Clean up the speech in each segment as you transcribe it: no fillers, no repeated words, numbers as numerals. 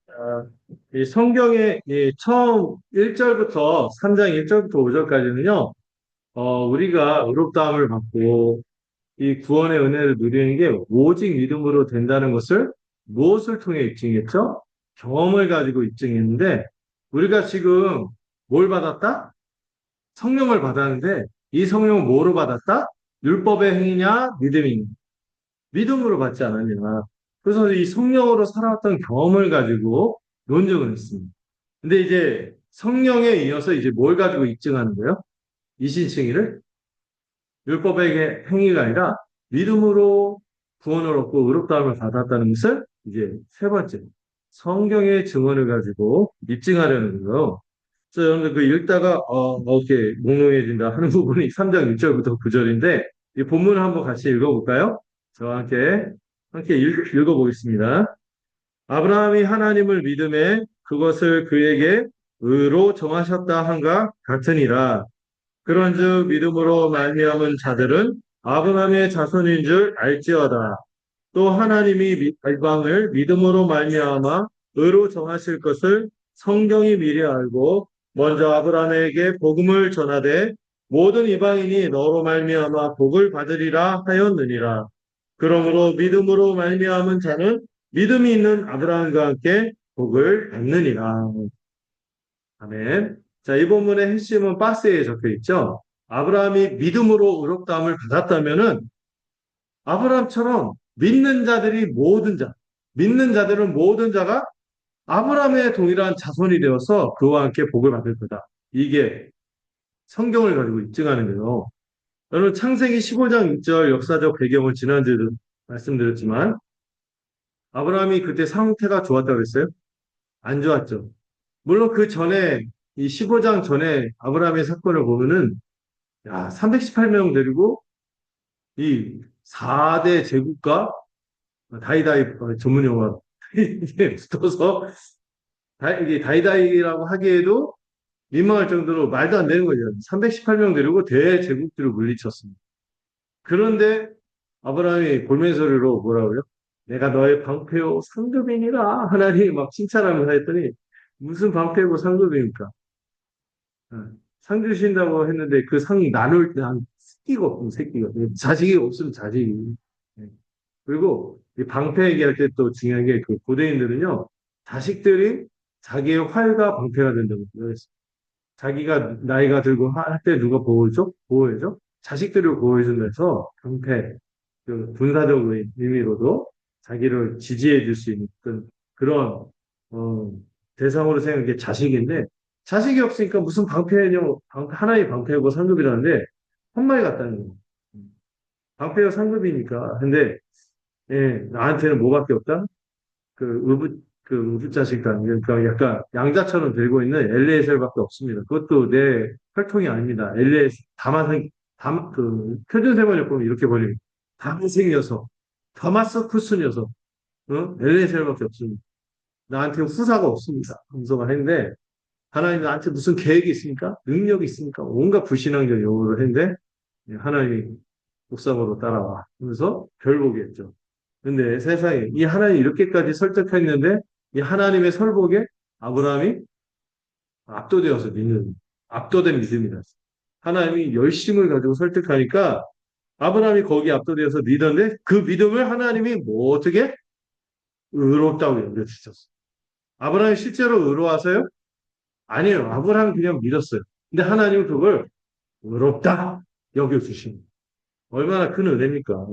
아, 이 성경의 이 처음 1절부터 3장 1절부터 5절까지는요, 우리가 의롭다함을 받고 이 구원의 은혜를 누리는 게 오직 믿음으로 된다는 것을 무엇을 통해 입증했죠? 경험을 가지고 입증했는데, 우리가 지금 뭘 받았다? 성령을 받았는데, 이 성령을 뭐로 받았다? 율법의 행위냐, 믿음이냐? 믿음으로 받지 않았냐? 그래서 이 성령으로 살아왔던 경험을 가지고 논증을 했습니다. 근데 이제 성령에 이어서 이제 뭘 가지고 입증하는 거예요? 이신칭의를 율법의 행위가 아니라 믿음으로 구원을 얻고 의롭다함을 받았다는 것을 이제 세 번째 성경의 증언을 가지고 입증하려는 거예요. 그래서 여러분들 그 읽다가 이렇게 몽롱해진다 하는 부분이 3장 6절부터 9절인데 이 본문을 한번 같이 읽어볼까요? 저와 함께 읽어보겠습니다. 아브라함이 하나님을 믿음에 그것을 그에게 의로 정하셨다 한가 같으니라. 그런즉 믿음으로 말미암은 자들은 아브라함의 자손인 줄 알지어다. 또 하나님이 이방을 믿음으로 말미암아 의로 정하실 것을 성경이 미리 알고 먼저 아브라함에게 복음을 전하되 모든 이방인이 너로 말미암아 복을 받으리라 하였느니라. 그러므로 믿음으로 말미암은 자는 믿음이 있는 아브라함과 함께 복을 받느니라. 아멘. 자, 이 본문의 핵심은 박스에 적혀 있죠. 아브라함이 믿음으로 의롭다함을 받았다면은 아브라함처럼 믿는 자들은 모든 자가 아브라함의 동일한 자손이 되어서 그와 함께 복을 받을 거다. 이게 성경을 가지고 입증하는 거예요. 여러분 창세기 15장 6절 역사적 배경을 지난주에도 말씀드렸지만 아브라함이 그때 상태가 좋았다고 했어요? 안 좋았죠. 물론 그 전에 이 15장 전에 아브라함의 사건을 보면은 318명 데리고 이 4대 제국과 다이다이 전문 용어 이게 붙어서 이게 다이다이라고 하기에도 민망할 정도로 말도 안 되는 거죠. 318명 데리고 대제국들을 물리쳤습니다. 그런데 아브라함이 골면소리로 뭐라고요? 내가 너의 방패요 상급이니라 하나님이 막 칭찬하면서 했더니 무슨 방패고 상급입니까? 상 주신다고 했는데 그 상 나눌 때 한 새끼가 없으면 새끼가 자식이 없으면 자식이 예. 그리고 이 방패 얘기할 때 또 중요한 게 그 고대인들은요 자식들이 자기의 활과 방패가 된다고 그랬어요. 자기가 나이가 들고 할 때 누가 보호해줘? 보호해줘? 자식들을 보호해준다면서 방패 그 군사적인 의미로도 자기를 지지해 줄 수 있는 그런 어, 대상으로 생각한 게 자식인데 자식이 없으니까 무슨 방패냐 하나의 방패고 상급이라는데 한 마리 같다는 거예요. 방패가 상급이니까 근데 예, 나한테는 뭐밖에 없다? 그 자식단 그러니까 약간 양자처럼 들고 있는 엘리에셀밖에 없습니다. 그것도 내 혈통이 아닙니다. 엘리에셀 그 표준세번역 보면 이렇게 벌립니다. 다마색 녀석, 다마스쿠스 녀석, 엘리에셀밖에 없습니다. 나한테 후사가 없습니다. 함소가 했는데 하나님 나한테 무슨 계획이 있습니까? 능력이 있습니까? 온갖 불신앙적 요구를 했는데 하나님이 옥상으로 따라와. 그래서 결복이 했죠. 근데 세상에 이 하나님 이렇게까지 설득했는데 이 하나님의 설복에 아브라함이 압도되어서 믿는 압도된 믿음이다. 하나님이 열심을 가지고 설득하니까 아브라함이 거기에 압도되어서 믿었는데 그 믿음을 하나님이 뭐 어떻게 의롭다고 여겨주셨어. 아브라함이 실제로 의로워서요? 아니에요. 아브라함은 그냥 믿었어요. 근데 하나님은 그걸 의롭다 여겨주신 얼마나 큰 은혜입니까?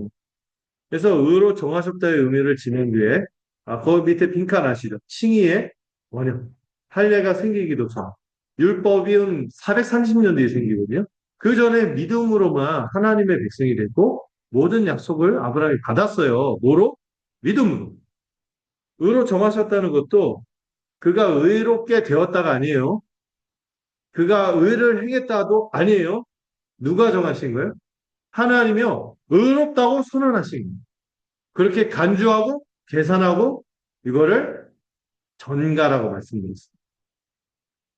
그래서 의로 정하셨다의 의미를 지닌 뒤에 거기 밑에 빈칸 아시죠? 칭의의 원형 할례가 생기기도 전 율법은 430년 뒤에 생기거든요. 그 전에 믿음으로만 하나님의 백성이 됐고 모든 약속을 아브라함이 받았어요. 뭐로? 믿음으로. 의로 정하셨다는 것도 그가 의롭게 되었다가 아니에요. 그가 의를 행했다도 아니에요. 누가 정하신 거예요? 하나님이요. 의롭다고 선언하신 거예요. 그렇게 간주하고 계산하고 이거를 전가라고 말씀드렸습니다.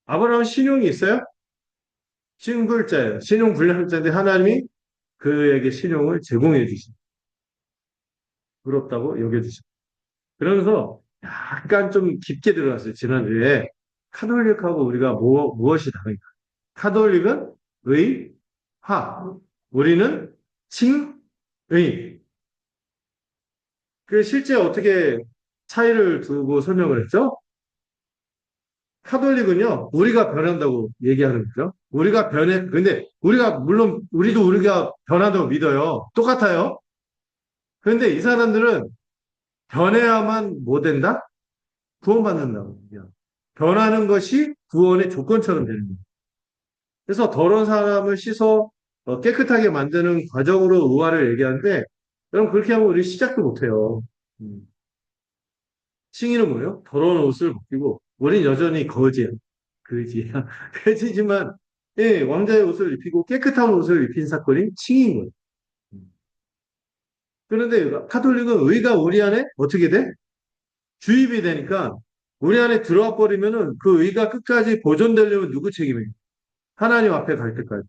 아브라함은 신용이 있어요? 신불자예요. 신용불량자인데 하나님이 그에게 신용을 제공해 주신 의롭다고 여겨주신 그러면서 약간 좀 깊게 들어갔어요. 지난주에. 카톨릭하고 우리가 무엇이 다른가? 카톨릭은 의, 화. 우리는 칭, 의. 그 실제 어떻게 차이를 두고 설명을 했죠? 카톨릭은요, 우리가 변한다고 얘기하는 거죠. 우리가 근데 물론, 우리가 변한다고 믿어요. 똑같아요. 그런데 이 사람들은 변해야만 뭐 된다? 구원받는다고 얘기해요. 변하는 것이 구원의 조건처럼 되는 거예요. 그래서 더러운 사람을 씻어 깨끗하게 만드는 과정으로 의화를 얘기하는데, 여러분 그렇게 하면 우리 시작도 못해요. 음. 칭의는 뭐예요? 더러운 옷을 벗기고, 우린 여전히 거지야. 거지야. 거지지만, 예, 왕자의 옷을 입히고 깨끗한 옷을 입힌 사건이 칭의인 거예요. 음. 그런데 카톨릭은 의가 우리 안에 어떻게 돼? 주입이 되니까, 우리 안에 들어와 버리면은 그 의가 끝까지 보존되려면 누구 책임이에요? 하나님 앞에 갈 때까지.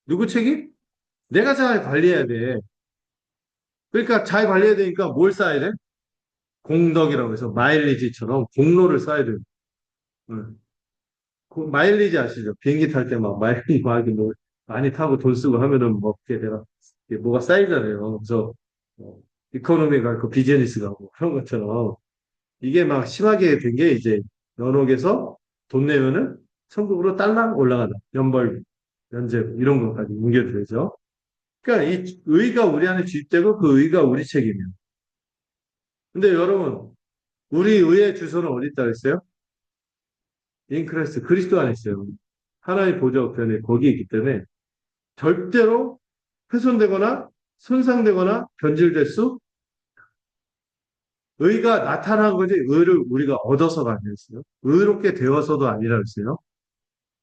누구 책임? 내가 잘 관리해야 돼. 그러니까 잘 관리해야 되니까 뭘 쌓아야 돼? 공덕이라고 해서 마일리지처럼 공로를 쌓아야 돼요. 응. 그 마일리지 아시죠? 비행기 탈 때 막 마일리지 막 이렇게 뭐 많이 타고 돈 쓰고 하면은 뭐 이렇게 내가 이게 뭐가 쌓이잖아요. 그래서 이코노미 가고 비즈니스 가고 그런 것처럼 이게 막 심하게 된 게 이제 연옥에서 돈 내면은 천국으로 딸랑 올라가다. 연벌, 면제 이런 것까지 연결되죠. 그러니까 이 의가 우리 안에 주입되고 그 의가 우리 책임이에요. 근데 여러분, 우리 의의 주소는 어디 있다 그랬어요? 인크레스 그리스도 안에 있어요. 하나의 보좌 우편에 거기에 있기 때문에 절대로 훼손되거나 손상되거나 변질될 수 의가 나타난 거지 의를 우리가 얻어서가 아니었어요. 의롭게 되어서도 아니라 그랬어요.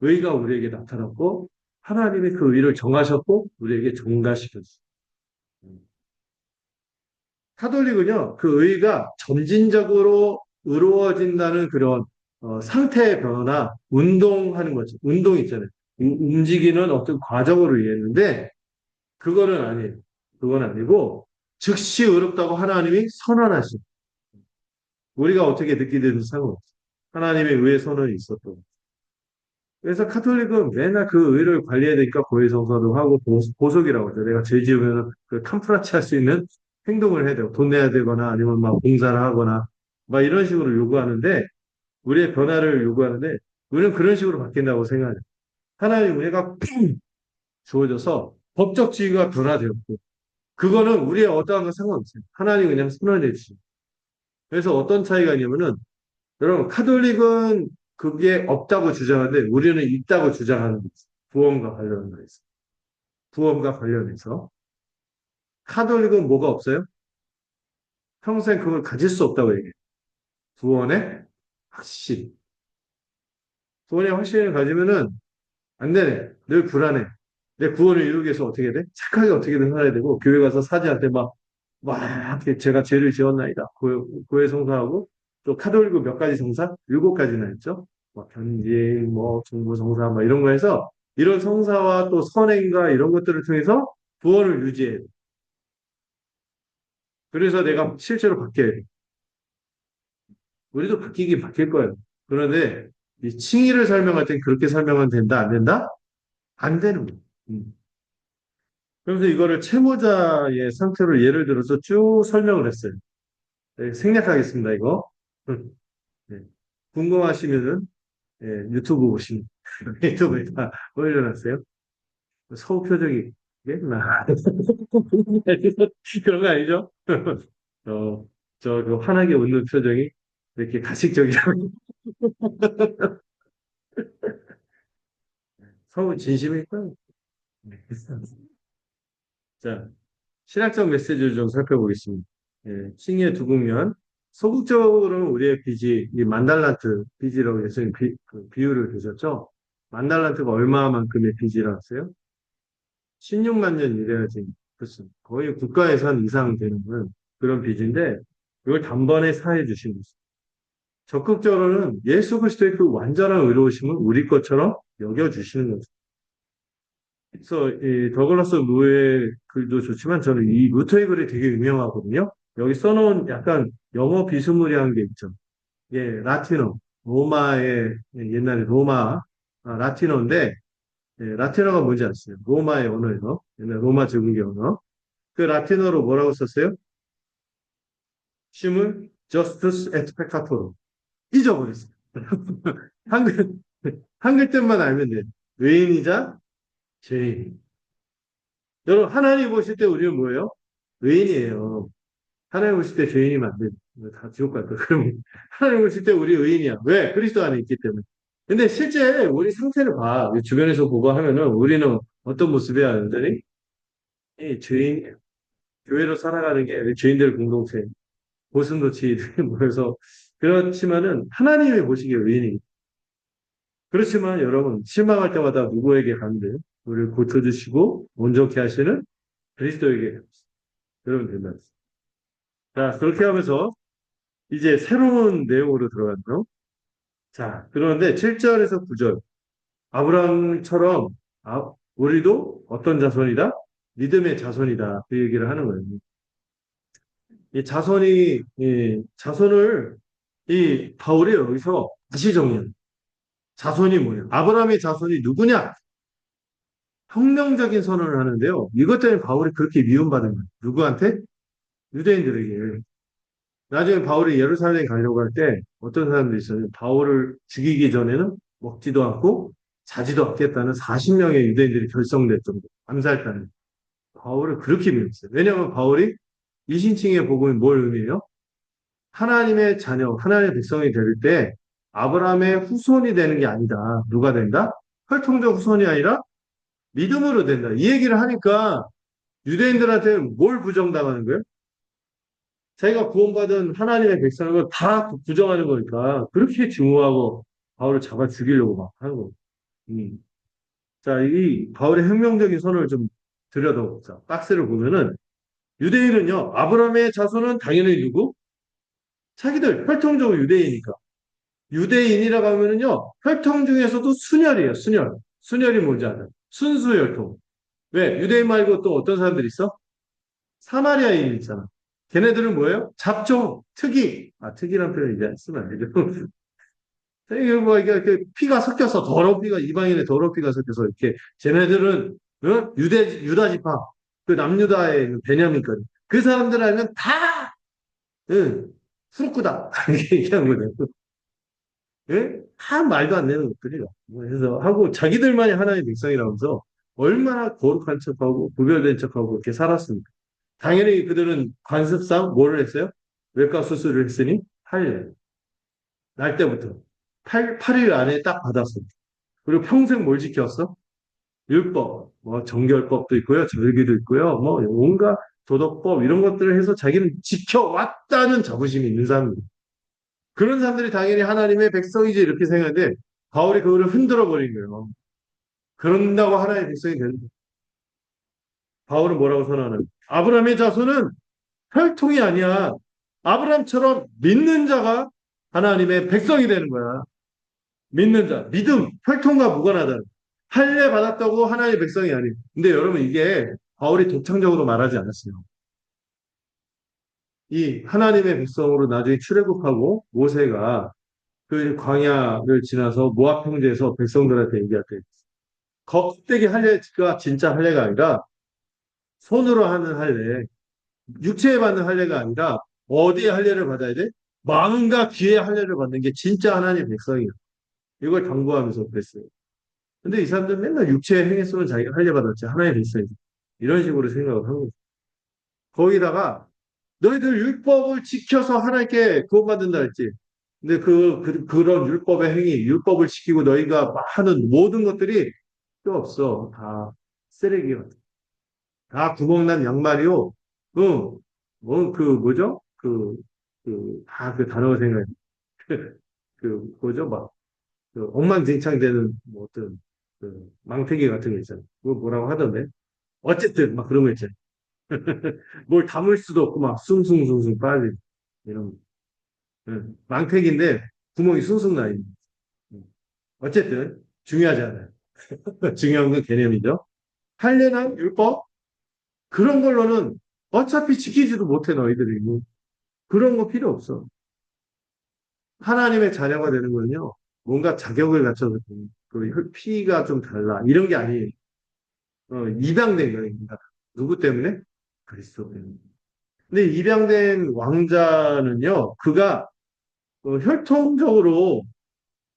의가 우리에게 나타났고 하나님이 그 의를 정하셨고 우리에게 전가시켰어요. 카톨릭은요, 그 의가 점진적으로 의로워진다는 그런 상태의 변화나 운동하는 거죠. 운동 있잖아요. 움직이는 어떤 과정으로 이해했는데 그거는 아니에요. 그건 아니고 즉시 의롭다고 하나님이 선언하신 우리가 어떻게 느끼든 상관없어요. 하나님의 의의 선언이 있었던 그래서 카톨릭은 맨날 그 의를 관리해야 되니까 고해성사도 하고 보석이라고 하죠. 내가 죄 지으면 그 캄프라치 할 수 있는 행동을 해야 되고 돈 내야 되거나 아니면 막 봉사를 하거나 막 이런 식으로 요구하는데 우리의 변화를 요구하는데 우리는 그런 식으로 바뀐다고 생각해요. 하나님 은혜가 주어져서 법적 지위가 변화되었고 그거는 우리의 어떠한 건 상관없어요. 하나님 그냥 선언해 주시고 그래서 어떤 차이가 있냐면은 여러분 카톨릭은 그게 없다고 주장하는데 우리는 있다고 주장하는 게 있어요. 구원과 관련해서. 구원과 관련해서. 카톨릭은 뭐가 없어요? 평생 그걸 가질 수 없다고 얘기해요. 구원의 확신. 구원의 확신을 가지면은 안 되네. 늘 불안해. 내 구원을 이루기 위해서 어떻게 돼? 착하게 어떻게든 살아야 되고, 교회 가서 사제한테 이렇게 제가 죄를 지었나이다. 구회 성사하고, 또 카톨릭은 몇 가지 성사? 7가지나 있죠? 견진, 중보 성사, 이런 거 해서, 이런 성사와 또 선행과 이런 것들을 통해서 구원을 유지해. 그래서 내가 실제로 바뀌어야 돼. 우리도 바뀌긴 바뀔 거예요. 그런데, 이 칭의를 설명할 땐 그렇게 설명하면 된다, 안 된다? 안 되는 거예요. 음. 그래서 이거를 채무자의 상태로 예를 들어서 쭉 설명을 했어요. 네, 생략하겠습니다, 이거. 네. 궁금하시면은, 예, 유튜브 보시면, 유튜브에 다 올려놨어요. 서우 표정이, 나 그런 거 아니죠? 그 환하게 웃는 표정이 이렇게 가식적이라고. 서우 진심일까요? 네. 자, 신학적 메시지를 좀 살펴보겠습니다. 예, 칭의 두 국면. 소극적으로는 우리의 빚이 이 만달란트 빚이라고 해서 그 비유를 드렸죠. 만달란트가 얼마만큼의 빚이라고 했어요? 16만 년 이래야지. 그렇죠. 거의 국가 예산 이상 되는 그런 빚인데 이걸 단번에 사해 주신 거죠. 적극적으로는 예수 그리스도의 그 완전한 의로우심을 우리 것처럼 여겨 주시는 거죠. 그래서 이 더글라스 루의 글도 좋지만 저는 이 루터의 글이 되게 유명하거든요. 여기 써놓은 약간 영어 비스무리한 게 있죠. 예, 라틴어. 로마의, 옛날에 로마, 라틴어인데, 예, 라틴어가 뭔지 아세요? 로마의 언어예요. 옛날 로마 제국의 언어. 그 라틴어로 뭐라고 썼어요? 쉼을 justus et peccator. 잊어버렸어요. 한글, 한글 뜻만 알면 돼요. 의인이자 죄인. 여러분, 하나님 보실 때 우리는 뭐예요? 의인이에요. 하나님 보실 때 죄인이면 안 돼. 다 지옥 갈 거야. 그러면 하나님 보실 때 우리 의인이야. 왜? 그리스도 안에 있기 때문에. 근데 실제 우리 상태를 봐. 주변에서 보고 하면은 우리는 어떤 모습이야, 여러분들이? 이 죄인, 교회로 살아가는 게 죄인들 공동체, 고슴도치들이 모여서 그렇지만은 하나님이 보시기에 의인이. 그렇지만 여러분, 실망할 때마다 누구에게 가는데요? 우리를 고쳐주시고 온전케 하시는 그리스도에게 여러분 된다. 자, 그렇게 하면서 이제 새로운 내용으로 들어갔죠. 자, 그런데 7절에서 9절. 아브라함처럼 우리도 어떤 자손이다? 믿음의 자손이다. 그 얘기를 하는 거예요. 이 자손이, 이 자손을 이 바울이 여기서 다시 정리해요. 자손이 뭐예요? 아브라함의 자손이 누구냐? 혁명적인 선언을 하는데요. 이것 때문에 바울이 그렇게 미움받은 거예요. 누구한테? 유대인들에게. 나중에 바울이 예루살렘에 가려고 할 때 어떤 사람들이 있어요. 바울을 죽이기 전에는 먹지도 않고 자지도 않겠다는 40명의 유대인들이 결성될 정도. 암살단을. 바울을 그렇게 믿었어요. 왜냐하면 바울이 이신칭의 복음이 뭘 의미해요? 하나님의 자녀, 하나님의 백성이 될 때 아브라함의 후손이 되는 게 아니다. 누가 된다? 혈통적 후손이 아니라 믿음으로 된다. 이 얘기를 하니까 유대인들한테 뭘 부정당하는 거예요? 자기가 구원받은 하나님의 백성을 다 부정하는 거니까 그렇게 증오하고 바울을 잡아 죽이려고 막 하는 거예요. 음. 자, 이 바울의 혁명적인 선언을 좀 들여다보자. 박스를 보면은 유대인은요, 아브라함의 자손은 당연히 누구? 자기들 혈통적으로 유대인이니까. 유대인이라고 하면은요, 혈통 중에서도 순혈이에요, 순혈. 순혈이 뭔지 알아요? 순수 혈통. 왜? 유대인 말고 또 어떤 사람들이 있어? 사마리아인 있잖아. 걔네들은 뭐예요? 잡종, 특이. 특이란 표현 이제 쓰면 안 되죠. 이게 뭐, 이게 피가 섞여서, 더러운 피가, 이방인의 더러운 피가 섞여서, 이렇게, 쟤네들은, 유다 지파, 그 남유다의 그 베냐민까지. 그 사람들 알면 다, 응, 후루꾸다. 이렇게 얘기한 거예요. 예? 다 말도 안 되는 것들이요. 그래서 하고 자기들만이 하나의 백성이라면서 얼마나 거룩한 척하고 구별된 척하고 그렇게 살았습니까? 당연히 그들은 관습상 뭐를 했어요? 외과 수술을 했으니 8일. 날 때부터. 8일 안에 딱 받았어. 그리고 평생 뭘 지켰어? 율법. 뭐 정결법도 있고요. 절기도 있고요. 뭐 온갖 도덕법 이런 것들을 해서 자기는 지켜왔다는 자부심이 있는 사람입니다. 그런 사람들이 당연히 하나님의 백성이지 이렇게 생각하는데 바울이 그거를 흔들어 버린 거예요. 그런다고 하나님의 백성이 되는 거예요. 바울은 뭐라고 선언하는 거예요? 아브라함의 자손은 혈통이 아니야. 아브라함처럼 믿는 자가 하나님의 백성이 되는 거야. 믿는 자, 믿음, 혈통과 무관하다. 할례 받았다고 하나님의 백성이 아니에요. 근데 여러분 이게 바울이 독창적으로 말하지 않았어요. 이 하나님의 백성으로 나중에 출애굽하고 모세가 그 광야를 지나서 모압 평지에서 백성들한테 얘기할 때 겉되기 할례가 진짜 할례가 아니라 손으로 하는 할례, 육체에 받는 할례가 아니라 어디에 할례를 받아야 돼? 마음과 귀에 할례를 받는 게 진짜 하나님의 백성이에요. 이걸 당부하면서 그랬어요. 근데 이 사람들은 맨날 육체의 행위으로는 자기가 할례 받았지 하나님의 백성이지. 이런 식으로 생각을 하는 거죠. 거기다가 너희들 율법을 지켜서 하나님께 구원받는다 했지. 근데 그런 율법의 행위, 율법을 지키고 너희가 하는 모든 것들이 필요 없어. 다 쓰레기 같아. 다 구멍난 양말이요. 뭐죠? 다 그 단어가 생각해. 뭐죠? 막, 엉망진창 되는, 뭐 어떤, 망태기 같은 거 있잖아. 그거 뭐라고 하던데? 어쨌든, 막 그런 거 있잖아. 뭘 담을 수도 없고, 막, 숭숭숭숭 빠진, 이런, 망태기인데, 구멍이 숭숭 나 있는. 음. 어쨌든, 중요하지 않아요. 중요한 건 개념이죠. 할례나 율법? 그런 걸로는 어차피 지키지도 못해, 너희들이. 그런 거 필요 없어. 하나님의 자녀가 되는 거는요, 뭔가 자격을 갖춰서 그 피가 좀 달라. 이런 게 아니에요. 입양된 거예요. 인간. 누구 때문에? 그리스도 때문에. 근데 입양된 왕자는요, 그가 혈통적으로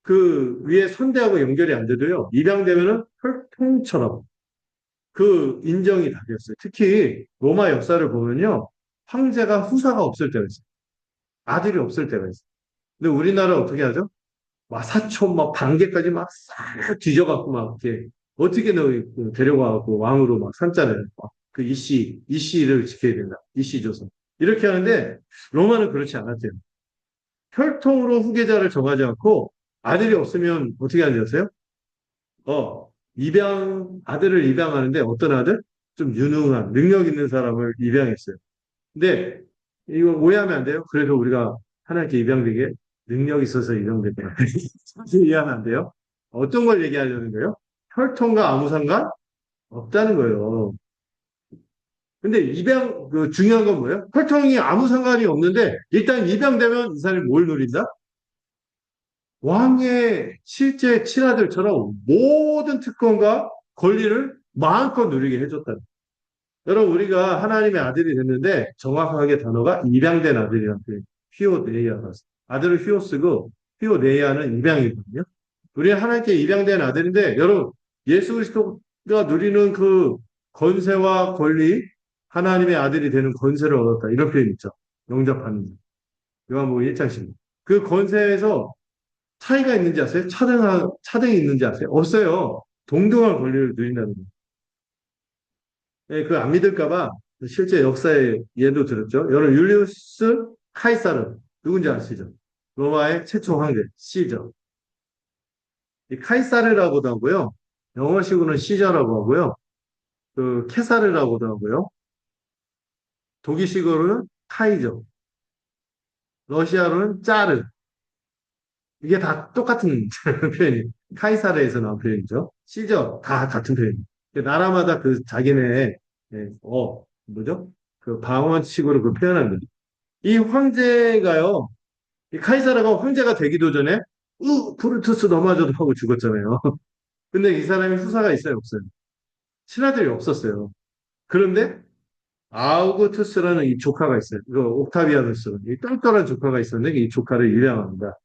그 위에 선대하고 연결이 안 돼도요, 입양되면은 혈통처럼 그 인정이 다 되었어요. 특히 로마 역사를 보면요, 황제가 후사가 없을 때가 있어요. 아들이 없을 때가 있어요. 근데 우리나라 어떻게 하죠? 막 사촌 막 반개까지 막 싹 뒤져갖고 막 이렇게 어떻게 너 데려가갖고 왕으로 막 삼자를 그 이씨를 지켜야 된다. 이씨 조선. 이렇게 하는데 로마는 그렇지 않았대요. 혈통으로 후계자를 정하지 않고 아들이 없으면 어떻게 하는지 아세요? 아들을 입양하는데 어떤 아들? 좀 유능한, 능력 있는 사람을 입양했어요. 근데 이거 오해하면 안 돼요. 그래서 우리가 하나님께 입양되게 능력 있어서 입양됐다. 사실 이해하면 안 돼요. 어떤 걸 얘기하려는 거예요? 혈통과 아무 상관 없다는 거예요. 근데 중요한 건 뭐예요? 혈통이 아무 상관이 없는데, 일단 입양되면 이 사람이 뭘 누린다? 왕의 실제 친아들처럼 모든 특권과 권리를 마음껏 누리게 해줬다. 여러분, 우리가 하나님의 아들이 됐는데 정확하게 단어가 입양된 아들이라는 표현. 휘오네이아가 아들을 휘오 쓰고 휘오네이아는 입양이거든요. 우리는 하나님께 입양된 아들인데 여러분 예수 그리스도가 누리는 그 권세와 권리 하나님의 아들이 되는 권세를 얻었다. 이런 표현 있죠. 영접하는 요한복음 1장 그 권세에서 차이가 있는지 아세요? 차등이 있는지 아세요? 없어요. 동등한 권리를 누린다는 거예요. 예, 그 안 믿을까봐 실제 역사에 예도 들었죠. 여러분, 율리우스 카이사르 누군지 아시죠? 로마의 최초 황제 시저. 이 카이사르라고도 하고요. 영어식으로는 시저라고 하고요. 그 케사르라고도 하고요. 독일식으로는 카이저. 러시아로는 짜르. 이게 다 똑같은 표현이에요. 카이사르에서 나온 표현이죠. 시저 다 같은 표현이에요. 나라마다 그 자기네 뭐죠? 그 방언식으로 그 표현한 거죠. 이 황제가요. 이 카이사르가 황제가 되기도 전에 브루투스 너마저도 하고 죽었잖아요. 근데 이 사람이 후사가 있어요, 없어요? 친아들이 없었어요. 그런데 아우구투스라는 이 조카가 있어요. 그 옥타비아누스, 이 똘똘한 조카가 있었는데 이 조카를 입양합니다.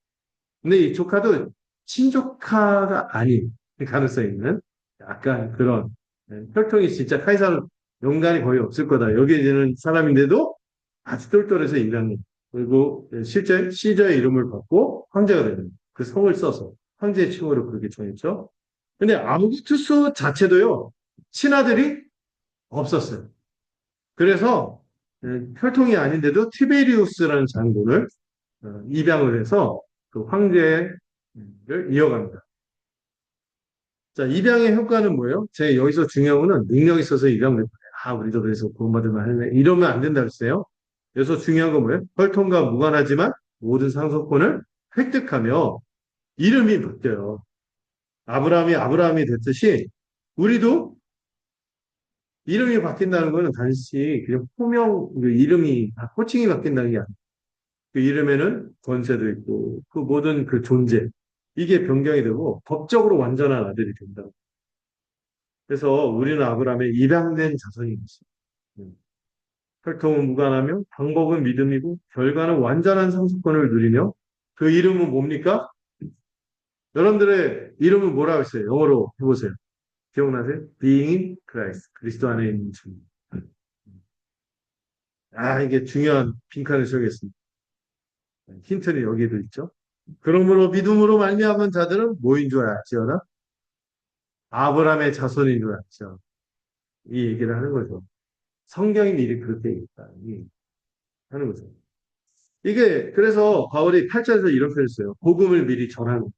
근데 이 조카도 친조카가 아닌 가능성이 있는 약간 그런 혈통이 진짜 카이사르 연관이 거의 없을 거다. 여기에는 사람인데도 아주 똘똘해서 입양해. 그리고 실제 시저의 이름을 받고 황제가 되는 그 성을 써서 황제의 칭호로 그렇게 정했죠. 근데 아우구스투스 자체도요 친아들이 없었어요. 그래서 혈통이 아닌데도 티베리우스라는 장군을 입양을 해서 그 황제를 이어갑니다. 자, 입양의 효과는 뭐예요? 제 여기서 중요한 거는 능력이 있어서 입양을 우리도 그래서 구원받을 만하네. 이러면 안 된다 그랬어요. 여기서 중요한 건 뭐예요? 혈통과 무관하지만 모든 상속권을 획득하며 이름이 바뀌어요. 아브라함이 됐듯이 우리도 이름이 바뀐다는 거는 단지 그냥 그 이름이, 호칭이 바뀐다는 게 아니에요. 그 이름에는 권세도 있고, 그 모든 그 존재, 이게 변경이 되고, 법적으로 완전한 아들이 된다. 그래서 우리는 아브라함의 입양된 자손인 것입니다. 혈통은 무관하며, 방법은 믿음이고, 결과는 완전한 상속권을 누리며, 그 이름은 뭡니까? 여러분들의 이름은 뭐라고 했어요? 영어로 해보세요. 기억나세요? Being in Christ. 그리스도 안에 있는 주. 이게 중요한 빈칸을 적겠습니다. 힌트는 여기에도 있죠. 그러므로 믿음으로 말미암은 자들은 뭐인 줄 알지어다? 아브라함의 자손인 줄 알죠. 이 얘기를 하는 거죠. 성경이 미리 그렇게 있다. 하는 거죠. 이게 그래서 바울이 8절에서 이런 표현을 써요. 복음을 미리 전하는.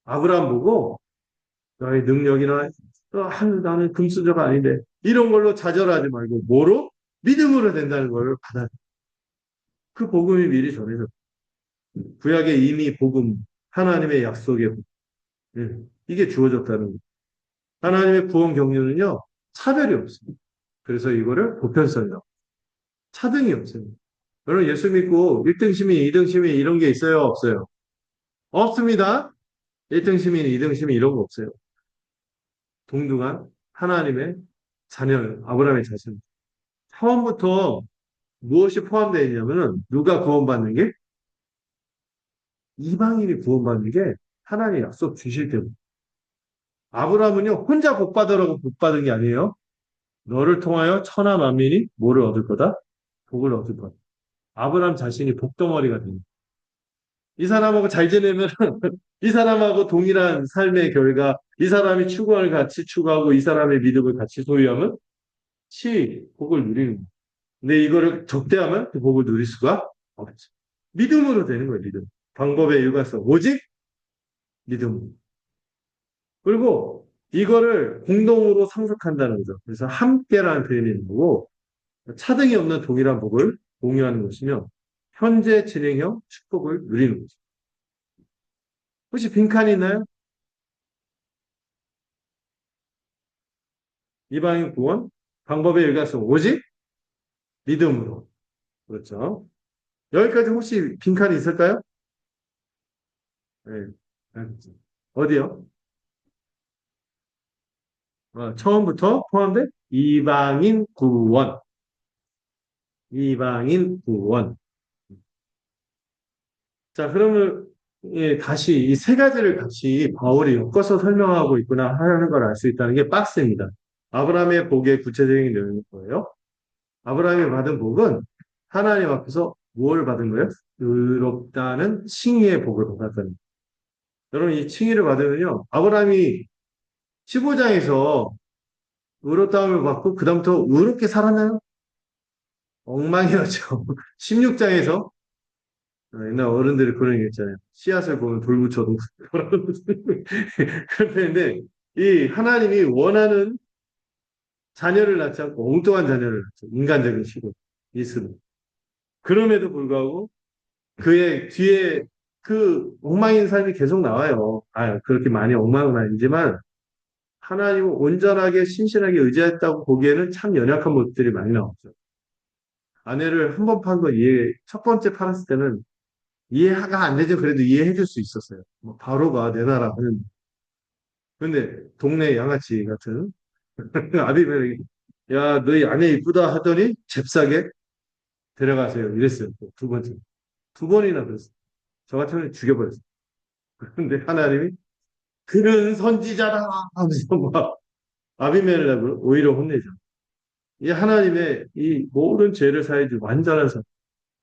아브라함 보고 너의 능력이나 나는 금수저가 아닌데 이런 걸로 좌절하지 말고 뭐로? 믿음으로 된다는 걸 받아. 그 복음이 미리 전해져. 구약에 이미 복음, 하나님의 약속의 복음. 이게 주어졌다는 거예요. 하나님의 구원 경륜은요, 차별이 없습니다. 그래서 이거를 보편성이라고. 차등이 없어요. 여러분 예수 믿고 1등 시민, 2등 시민 이런 게 있어요? 없어요? 없습니다. 1등 시민, 2등 시민 이런 거 없어요. 동등한 하나님의 자녀예요. 아브라함의 자손. 처음부터 무엇이 포함되어 있냐면은 누가 구원받는 게 이방인이 구원받는 게 하나님 약속 주실 때문에. 아브라함은요 혼자 복 받으라고 복 받은 게 아니에요. 너를 통하여 천하 만민이 뭐를 얻을 거다? 복을 얻을 거다. 아브라함 자신이 복덩어리가 됩니다. 이 사람하고 잘 지내면 이 사람하고 동일한 삶의 결과, 이 사람이 추구할 같이 추구하고 이 사람의 믿음을 같이 소유하면 치 복을 누리는 거예요. 근데 이거를 적대하면 그 복을 누릴 수가 없죠. 믿음으로 되는 거예요, 믿음. 방법의 일관성. 오직 믿음으로. 그리고 이거를 공동으로 상속한다는 거죠. 그래서 함께라는 표현이 있는 거고, 차등이 없는 동일한 복을 공유하는 것이며, 현재 진행형 축복을 누리는 거죠. 혹시 빈칸이 있나요? 이방인 구원, 방법의 일관성, 오직 믿음으로. 그렇죠. 여기까지 혹시 빈칸이 있을까요? 네. 알겠죠. 어디요? 처음부터 포함된 이방인 구원. 이방인 구원. 자, 그러면 예, 다시 이 세 가지를 같이 바울이 엮어서 설명하고 있구나 하는 걸 알 수 있다는 게 박스입니다. 아브라함의 복의 구체적인 내용인 거예요. 아브라함이 받은 복은 하나님 앞에서 무엇을 받은 거예요? 의롭다는 칭의의 복을 받았다는 거예요. 여러분 이 칭의를 받으면요. 아브라함이 15장에서 의롭다함을 받고 그다음부터 의롭게 살았나요? 엉망이었죠. 16장에서 옛날 어른들이 그런 얘기 했잖아요. 씨앗을 보면 돌 묻혀도 그런데 이 하나님이 원하는 자녀를 낳지 않고 엉뚱한 자녀를 낳죠. 인간적인 시도 이스로. 그럼에도 불구하고 그의 뒤에 그 엉망인 삶이 계속 나와요. 아, 그렇게 많이 엉망은 아니지만 하나님을 온전하게 신실하게 의지했다고 보기에는 참 연약한 모습들이 많이 나오죠. 아내를 한 번 판 거 첫 번째 팔았을 때는 이해가 안 되죠. 그래도 이해해 줄 수 있었어요. 뭐 바로가 내놔라 하는. 근데 동네 양아치 같은 아비멜렉이 야, 너희 아내 이쁘다 하더니 잽싸게 데려가세요. 이랬어요. 두 번째. 두 번이나 그랬어요. 저 같으면 죽여버렸어요. 그런데 하나님이 그는 선지자다 하면서 막 아비멜렉을 오히려 혼내죠. 이 하나님의 이 모든 죄를 사해주 완전한 사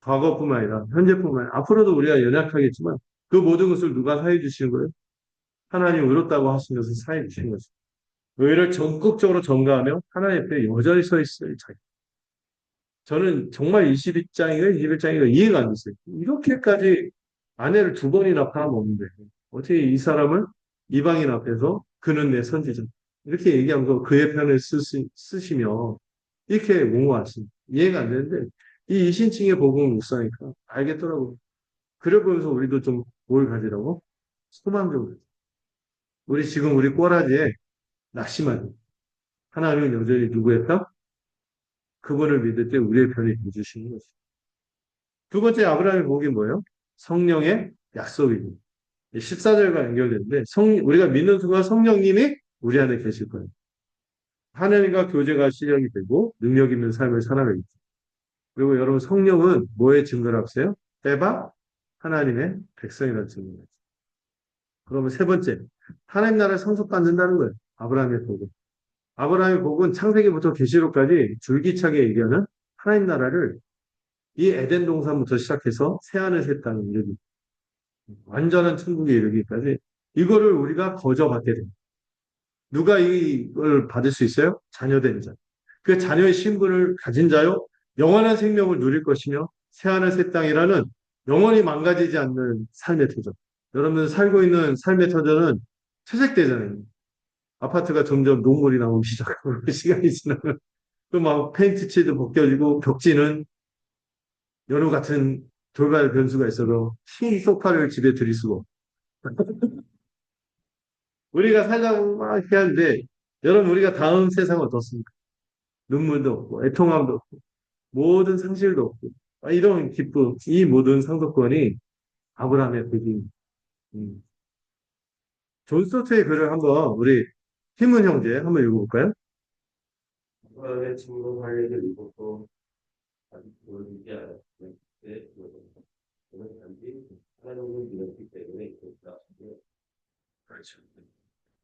과거뿐만 아니라 현재뿐만 아니라 앞으로도 우리가 연약하겠지만 그 모든 것을 누가 사해 주시는 거예요? 하나님 의롭다고 하시면서 사해 주시는 거죠. 의를 적극적으로 전가하며 하나님 앞에 여전히 서 있어요. 자기. 저는 정말 22장인가 21장인가 이해가 안 됐어요. 이렇게까지 아내를 두 번이나 팔아먹는데 어떻게 이 사람을 이방인 앞에서 그는 내 선지자 이렇게 얘기하면서 그의 편을 쓰시며 이렇게 옹호하시 이해가 안 되는데 이 이신칭의 복음을 묵상하니까 알겠더라고요. 그래 보면서 우리도 좀 뭘 가지라고? 소망적으로. 우리 지금 우리 꼬라지에 낙심하지. 하나님은 여전히 누구의 편? 그분을 믿을 때 우리의 편이 되주시는 것이죠. 두 번째 아브라함의 복이 뭐예요? 성령의 약속이죠. 14절과 연결되는데 우리가 믿는 순간 성령님이 우리 안에 계실 거예요. 하나님과 교제가 시작이 되고 능력 있는 삶을 살아가겠죠. 그리고 여러분 성령은 뭐의 증거를 합세요? 때바 하나님의 백성이라는 증거를. 그러면 세 번째, 하나님 나라를 상속받는다는 거예요. 아브라함의 복은. 아브라함의 복은 창세기부터 계시록까지 줄기차게 얘기하는 하나님 나라를 이 에덴 동산부터 시작해서 새하늘 새 땅에 이르기 완전한 천국에 이르기까지 이거를 우리가 거저 받게 됩니다. 누가 이걸 받을 수 있어요? 자녀된 자. 그 자녀의 신분을 가진 자요. 영원한 생명을 누릴 것이며 새하늘 새 땅이라는 영원히 망가지지 않는 삶의 터전. 여러분 살고 있는 삶의 터전은 퇴색되잖아요. 아파트가 점점 녹물이 나오기 시작하고 시간이 지나면 또 막 페인트 칠도 벗겨지고 벽지는 여러 같은 돌발 변수가 있어서 흰 소파를 집에 들일 수가 없고 우리가 살자고 막 이렇게 하는데 여러분 우리가 다음 세상은 어떻습니까? 눈물도 없고 애통함도 없고 모든 상실도 없고 이런 기쁨, 이 모든 상속권이 아브라함의 복임. 음. 존 스토트의 글을 한번 우리 힘은 형제 한번 읽어볼까요? 하나님의 친구 할례를 입었고 아직 그걸 믿지 않았는데 그는 단지 하나님을 믿었기 때문에 그렇다. 그렇죠.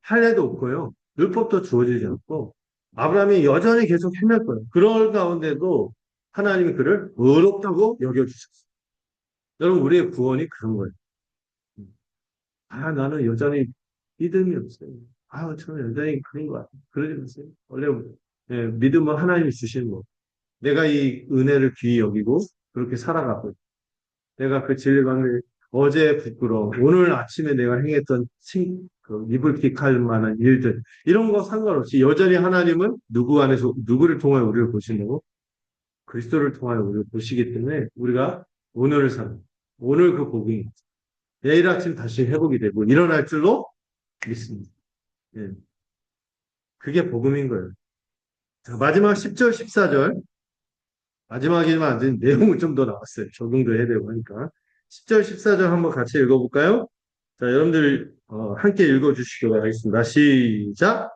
할례도 없고요. 율법도 주어지지 않고 아브라함이 여전히 계속 헤맬 거예요. 그럴 가운데도 하나님이 그를 의롭다고 여겨주셨어요. 여러분 우리의 구원이 그런 거예요. 나는 여전히 믿음이 없어요. 저는 여전히 그런 것 같아요. 그러지 마세요. 원래 믿음은 하나님이 주시는 거. 내가 이 은혜를 귀히 여기고 그렇게 살아가고 내가 그 진리방을 어제 부끄러워 오늘 아침에 내가 행했던 그 입을 킥할 만한 일들 이런 거 상관없이 여전히 하나님은 누구 안에서 누구를 통하여 우리를 보시고 그리스도를 통하여 우리를 보시기 때문에 우리가 오늘을 사는 오늘 그 복이 내일 아침 다시 회복이 되고 일어날 줄로 믿습니다. 예. 그게 복음인 거예요. 자, 마지막 10절, 14절. 마지막이지만 아직 내용은 좀 더 나왔어요. 적용도 해야 되고 하니까. 10절, 14절 한번 같이 읽어볼까요? 자, 여러분들 함께 읽어주시기 바라겠습니다. 시작!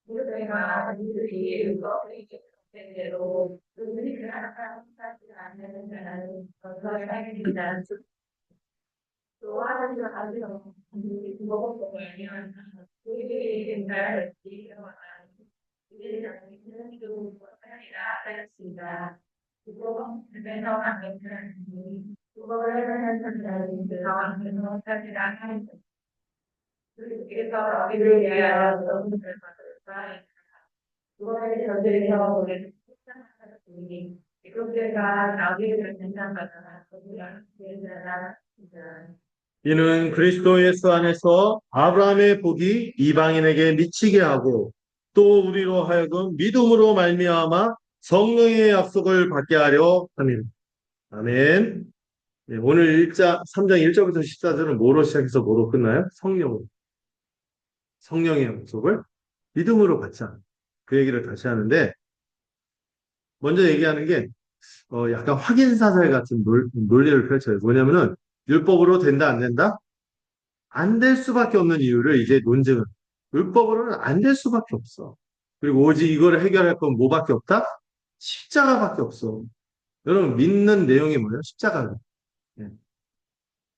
내가 이들이 이것을 대로 그들이 하지 않는 자는 건설을 하겠습니다. 또 하나님을 아시는 그것도 아니면 그들이 날 지켜만 이들이 당신은 그 하리라 하였습니다. 그거 그래서 하나님은 그거를 하는 사람은 그 상황에서 하리라 하였습니다. 그래서 우리를 위하여 너무 받았다. 그거를 저들에서 우리를 속상하였으니 그것들과 나귀를 된장받아 그들을 대단하다. 이는 그리스도 예수 안에서 아브라함의 복이 이방인에게 미치게 하고 또 우리로 하여금 믿음으로 말미암아 성령의 약속을 받게 하려 함이라. 아멘. 네, 오늘 3장 1절부터 14절은 뭐로 시작해서 뭐로 끝나요? 성령으로. 성령의 약속을 믿음으로 받자. 그 얘기를 다시 하는데, 먼저 얘기하는 게, 약간 확인사살 같은 논리를 펼쳐요. 뭐냐면은, 율법으로 된다, 안 된다? 안 될 수밖에 없는 이유를 이제 논증은, 율법으로는 안 될 수밖에 없어. 그리고 오직 이거를 해결할 건 뭐밖에 없다? 십자가밖에 없어. 여러분, 믿는 내용이 뭐예요? 십자가예요. 예.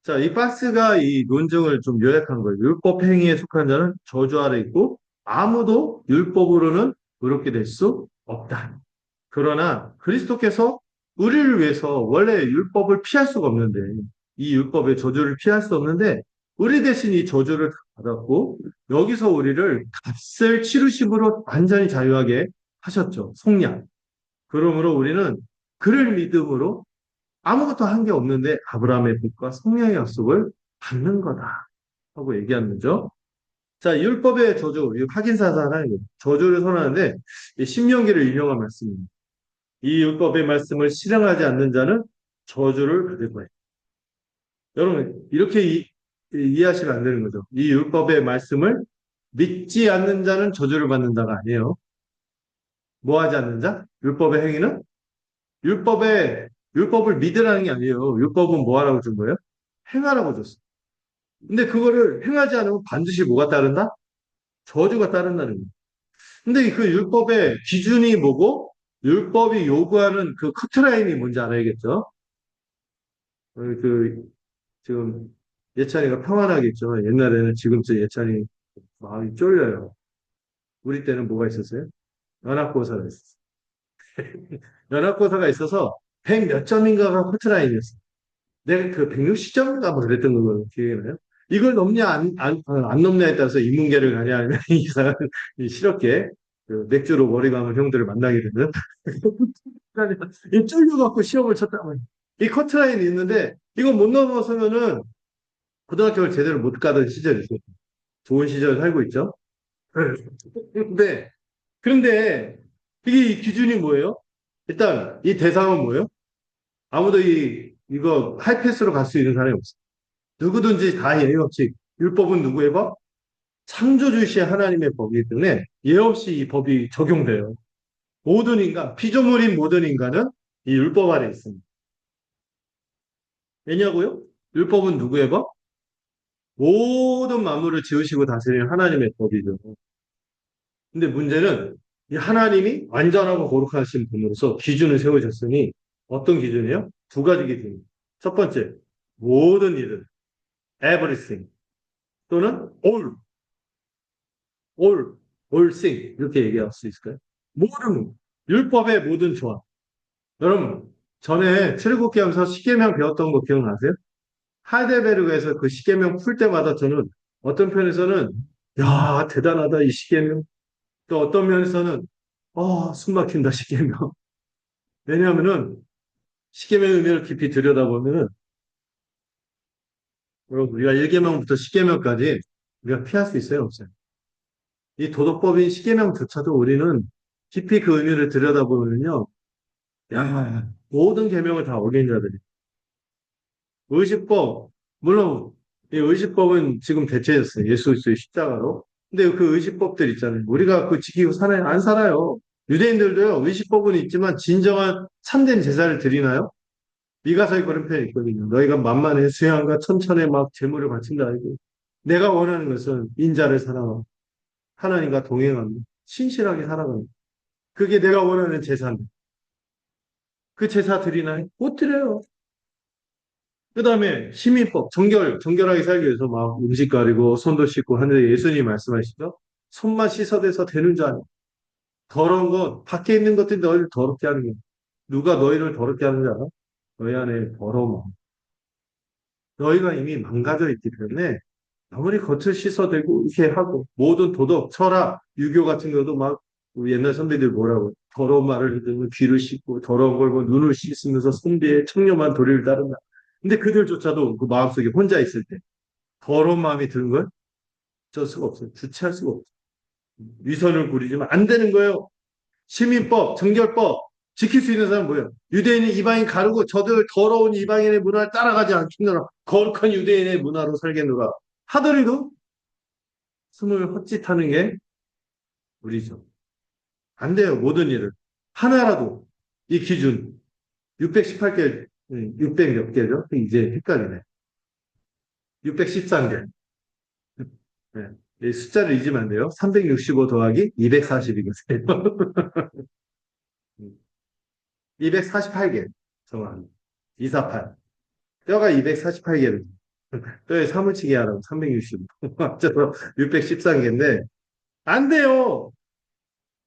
자, 이 박스가 이 논증을 좀 요약한 거예요. 율법 행위에 속한 자는 저주 아래 있고 아무도 율법으로는 의롭게 될 수 없다. 그러나 그리스도께서 우리를 위해서 원래 율법을 피할 수가 없는데 이 율법의 저주를 피할 수 없는데 우리 대신 이 저주를 받았고 여기서 우리를 값을 치르심으로 완전히 자유하게 하셨죠. 속량. 그러므로 우리는 그를 믿음으로 아무것도 한 게 없는데 아브라함의 복과 성령의 약속을 받는 거다 하고 얘기하는 거죠. 자, 율법의 저주, 확인사사는 저주를 선언하는데 신명기를 인용한 말씀입니다. 이 율법의 말씀을 실행하지 않는 자는 저주를 받을 거예요. 여러분 이렇게 이해하시면 안 되는 거죠. 이 율법의 말씀을 믿지 않는 자는 저주를 받는다가 아니에요. 뭐 하지 않는 자? 율법의 행위는 율법을 믿으라는 게 아니에요. 율법은 뭐 하라고 준 거예요? 행하라고 줬어. 근데 그거를 행하지 않으면 반드시 뭐가 따른다? 저주가 따른다는 거예요. 근데 그 율법의 기준이 뭐고, 율법이 요구하는 그 커트라인이 뭔지 알아야겠죠? 지금 예찬이가 평안하겠죠? 옛날에는 지금쯤 예찬이 마음이 쫄려요. 우리 때는 뭐가 있었어요? 연합고사가 있었어요. 연합고사가 있어서 100 몇 점인가가 커트라인이었어요. 내가 그 160점인가 뭐 그랬던 거 기억이 나요? 이걸 넘냐, 안 넘냐에 따라서 인문계를 가냐, 아니면 이상한, 실업계, 그 맥주로 머리 감은 형들을 만나게 되는. 이 쫄려갖고 시험을 쳤다면. 이 커트라인이 있는데, 이거 못 넘어서면은, 고등학교를 제대로 못 가던 시절이죠. 좋은 시절 살고 있죠. 그런데, 이게 기준이 뭐예요? 일단, 이 대상은 뭐예요? 아무도 이거 하이패스로 갈 수 있는 사람이 없어. 누구든지 다 예외 없이 율법은 누구의 법? 창조주시의 하나님의 법이기 때문에 예 없이 이 법이 적용돼요. 모든 인간, 피조물인 모든 인간은 이 율법 아래 있습니다. 왜냐고요? 율법은 누구의 법? 모든 만물을 지으시고 다스리는 하나님의 법이죠. 근데 문제는 이 하나님이 완전하고 거룩하신 분으로서 기준을 세우셨으니 어떤 기준이요? 두 가지 기준. 첫 번째, 모든 일은 everything 또는 all, all thing 이렇게 얘기할 수 있을까요? 모든 율법의 모든 조항. 여러분 전에 출애굽기 하면서 십계명 배웠던 거 기억나세요? 하이델베르그에서 그 십계명 풀 때마다 저는 어떤 편에서는 야 대단하다 이 십계명 또 어떤 면에서는 숨 막힌다 십계명 왜냐하면은 십계명의 의미를 깊이 들여다보면은 여러분 우리가 1계명부터 십계명까지 우리가 피할 수 있어요 없어요? 이 도덕법인 십계명조차도 우리는 깊이 그 의미를 들여다보면요 야 모든 계명을 다 어긴 자들이 의식법, 물론 이 의식법은 지금 대체했어요. 예수 그리스도의 십자가로. 근데 그 의식법들 있잖아요. 우리가 그 지키고 살아요? 안 살아요. 유대인들도요. 의식법은 있지만 진정한 참된 제사를 드리나요? 미가서에 그런 표현이 있거든요. 너희가 만만해 수양과 천천에 막 제물을 바친다 아니고 내가 원하는 것은 인자를 사랑하고 하나님과 동행하며 신실하게 살아가는 그게 내가 원하는 제사인데 그 제사 드리나요? 못 드려요. 그 다음에 시민법, 정결하게 살기 위해서 막 음식 가리고 손도 씻고 하는데 예수님이 말씀하시죠? 손만 씻어대서 되는 줄 아냐? 더러운 것, 밖에 있는 것들이 너희를 더럽게 하는 거야. 누가 너희를 더럽게 하는 줄 알아? 너희 안에 더러운 마음. 너희가 이미 망가져 있기 때문에 아무리 겉을 씻어대고 이렇게 하고 모든 도덕, 철학, 유교 같은 것도 막 우리 옛날 선배들 뭐라고 더러운 말을 듣으면 귀를 씻고 더러운 걸 보면 눈을 씻으면서 숭배에 청렴한 도리를 따른다. 근데 그들조차도 그 마음속에 혼자 있을 때 더러운 마음이 드는 걸 어쩔 수가 없어요. 주체할 수가 없어요. 위선을 부리지만 안 되는 거예요. 시민법, 정결법 지킬 수 있는 사람은 뭐예요? 유대인이 이방인 가르고 저들 더러운 이방인의 문화를 따라가지 않겠노라. 거룩한 유대인의 문화로 살겠노라. 하더라도 숨을 헛짓하는 게 우리죠. 안 돼요. 모든 일을. 하나라도 이 기준 618개, 600 몇 개죠? 이제 헷갈리네. 613개. 네. 이 숫자를 잊으면 안 돼요. 365 더하기 240이거든요. 248개. 정확히. 248. 뼈가 248개를. 뼈에 사무치게 하라고 365. 맞아서 613개인데, 안 돼요.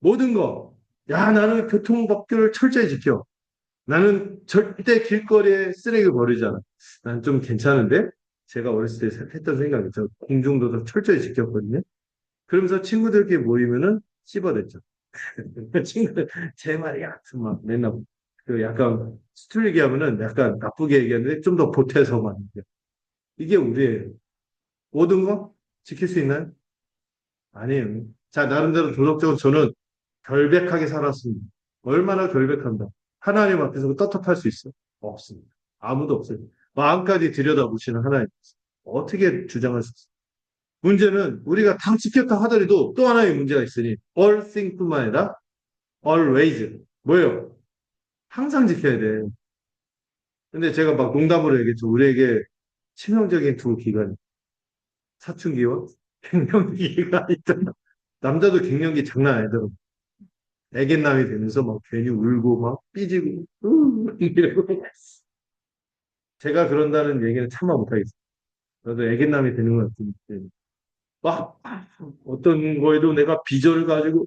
모든 거. 야, 나는 교통법규를 철저히 지켜. 나는 절대 길거리에 쓰레기 버리지 않아. 난 좀 괜찮은데? 제가 어렸을 때 했던 생각이죠. 공중도덕 철저히 지켰거든요. 그러면서 친구들끼리 모이면은 씹어댔죠. 친구들, 제 말이 같은 막 맨날 그 약간 스트리게 하면은 약간 나쁘게 얘기하는데 좀 더 보태서 막. 이게 우리의 모든 거 지킬 수 있나요? 아니에요. 자, 나름대로 도덕적으로 저는 결백하게 살았습니다. 얼마나 결백한다. 하나님 앞에서 떳떳할 수 있어? 없습니다. 아무도 없어요. 마음까지 들여다보시는 하나님. 어떻게 주장할 수 있어요? 문제는 우리가 다 지켰다 하더라도 또 하나의 문제가 있으니 all thing뿐만 아니라 always. 뭐예요? 항상 지켜야 돼. 근데 제가 막 농담으로 얘기했죠. 우리에게 치명적인 두 기간. 사춘기와 갱년기가 있잖아. 남자도 갱년기 장난 아니더라고. 애견남이 되면서 막 괜히 울고 막 삐지고 이러고 제가 그런다는 얘기는 참아 못하겠어요. 저도 애견남이 되는 것 같은데 막 어떤 거에도 내가 비전을 가지고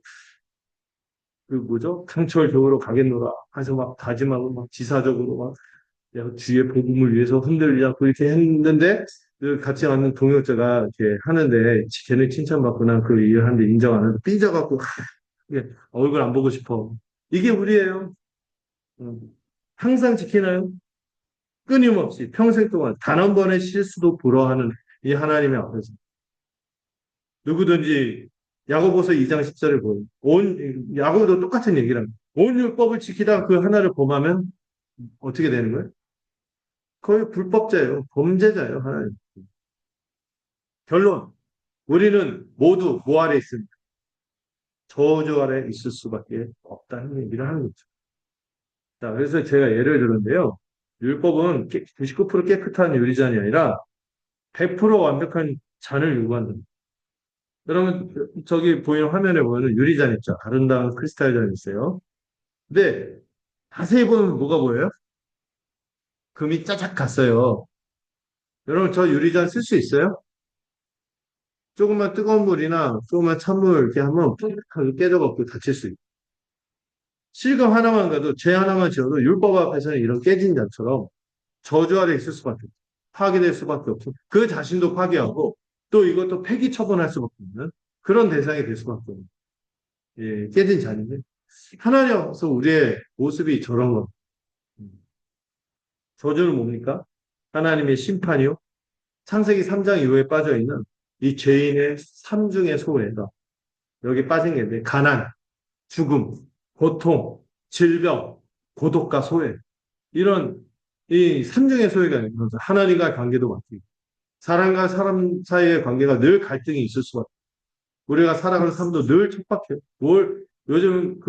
그 뭐죠? 강철적으로 가겠노라 해서 막 다짐하고 막 지사적으로 막 내가 주의 복음을 위해서 흔들리지 않고 이렇게 했는데 그 같이 왔는 동역자가 이렇게 하는데 걔는 칭찬받고 난 그 일을 하는데 인정 안 하는데 삐져갖고 이게 얼굴 안 보고 싶어. 이게 우리예요. 음. 항상 지키나요? 끊임없이 평생 동안 단 한 번의 실수도 불허하는 이 하나님의 앞에서 누구든지 야고보서 2장 10절을 보면 야고보도 똑같은 얘기를 합니다. 온 율법을 지키다 그 하나를 범하면 어떻게 되는 거예요? 거의 불법자예요. 범죄자예요. 하나님. 결론 우리는 모두 뭐 아래 있습니다. 저주 아래 있을 수밖에 없다는 얘기를 하는 거죠. 자, 그래서 제가 예를 들었는데요. 율법은 99% 깨끗한 유리잔이 아니라 100% 완벽한 잔을 요구한다. 여러분, 저기 보이는 화면에 보면 유리잔 있죠? 아름다운 크리스탈 잔 있어요. 근데 자세히 보면 뭐가 보여요? 금이 짜작 갔어요. 여러분, 저 유리잔 쓸 수 있어요? 조금만 뜨거운 물이나 조금만 찬물 이렇게 하면 푹하게 깨져갖고 다칠 수 있어요. 실금 하나만 가도 죄 하나만 지어도 율법 앞에서는 이런 깨진 잔처럼 저주 아래 있을 수밖에 없어. 파괴될 수밖에 없어. 그 자신도 파괴하고 또 이것도 폐기 처분할 수밖에 없는 그런 대상이 될 수밖에 없는 예, 깨진 잔인데 하나님 앞에서 우리의 모습이 저런 거. 저주는 뭡니까? 하나님의 심판이요. 창세기 3장 이후에 빠져 있는 이 죄인의 삼중의 소외가 여기 빠진 게 있는데 가난, 죽음, 고통, 질병, 고독과 소외 이런 이 삼중의 소외가 있는 거죠. 하나님과의 관계도 바뀌고 사람과 사람 사이의 관계가 늘 갈등이 있을 수밖에. 우리가 살아가는 삶도 늘 촉박해요. 요즘